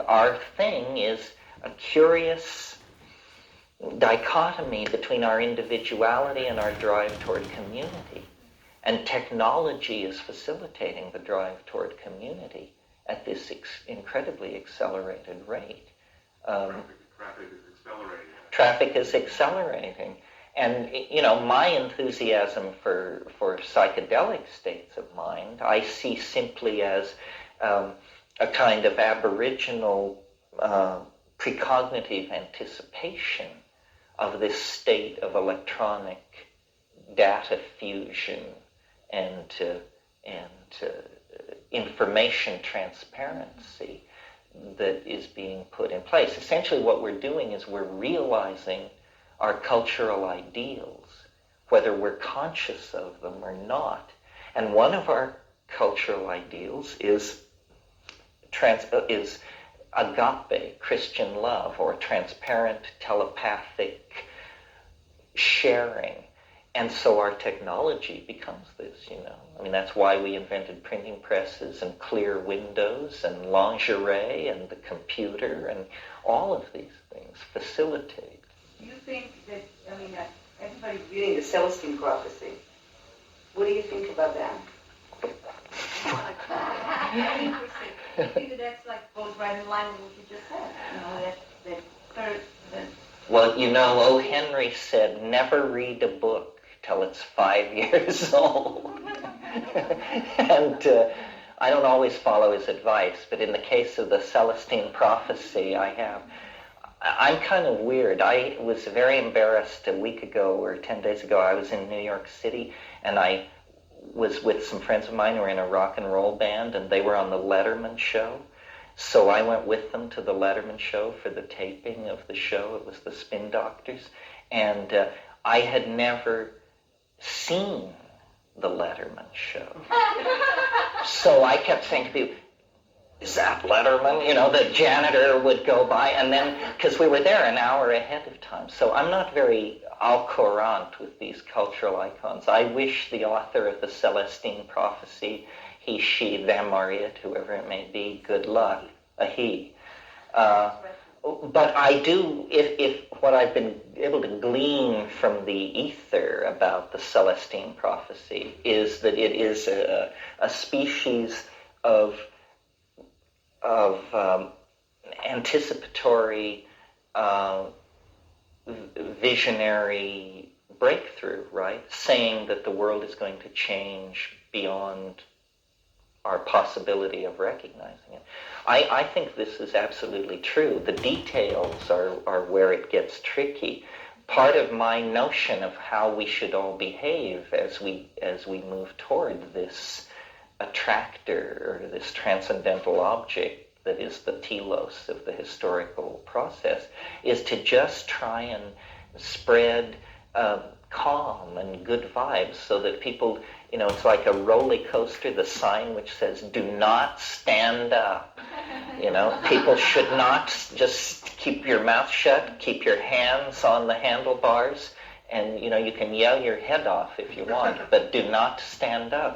Our thing is a curious dichotomy between our individuality and our drive toward community. And technology is facilitating the drive toward community at this incredibly accelerated rate. Traffic is accelerating. Traffic is accelerating. And, my enthusiasm for psychedelic states of mind, I see simply as a kind of aboriginal precognitive anticipation of this state of electronic data fusion and information transparency that is being put in place. Essentially what we're doing is we're realizing our cultural ideals, whether we're conscious of them or not. And one of our cultural ideals is agape, Christian love, or transparent telepathic sharing. And so our technology becomes this, that's why we invented printing presses and clear windows and lingerie and the computer, and all of these things facilitate. Do you think that, everybody's reading the Celestine prophecy. What do you think about that? I think that's goes right in line with what you just said. Well, O. Henry said, never read a book till it's 5 years old. And I don't always follow his advice, but in the case of the Celestine prophecy, I'm kind of weird. I was very embarrassed a week ago or 10 days ago. I was in New York City, and I was with some friends of mine who were in a rock and roll band, and they were on the Letterman show. So I went with them to the Letterman show for the taping of the show. It was the Spin Doctors. And I had never seen the Letterman show. So I kept saying to people, is that Letterman? The janitor would go by, and then, because we were there an hour ahead of time. So I'm not very au courant with these cultural icons. I wish the author of the Celestine prophecy, he, she, them, or it, whoever it may be, good luck, a he. But I do, if what I've been able to glean from the ether about the Celestine prophecy is that it is a species of anticipatory, visionary breakthrough, right? Saying that the world is going to change beyond our possibility of recognizing it. I think this is absolutely true. The details are where it gets tricky. Part of my notion of how we should all behave as we move toward this attractor or this transcendental object that is the telos of the historical process is to just try and spread calm and good vibes so that people, it's like a roller coaster, the sign which says, do not stand up. People should not just keep your mouth shut, keep your hands on the handlebars, and, you can yell your head off if you want, but do not stand up.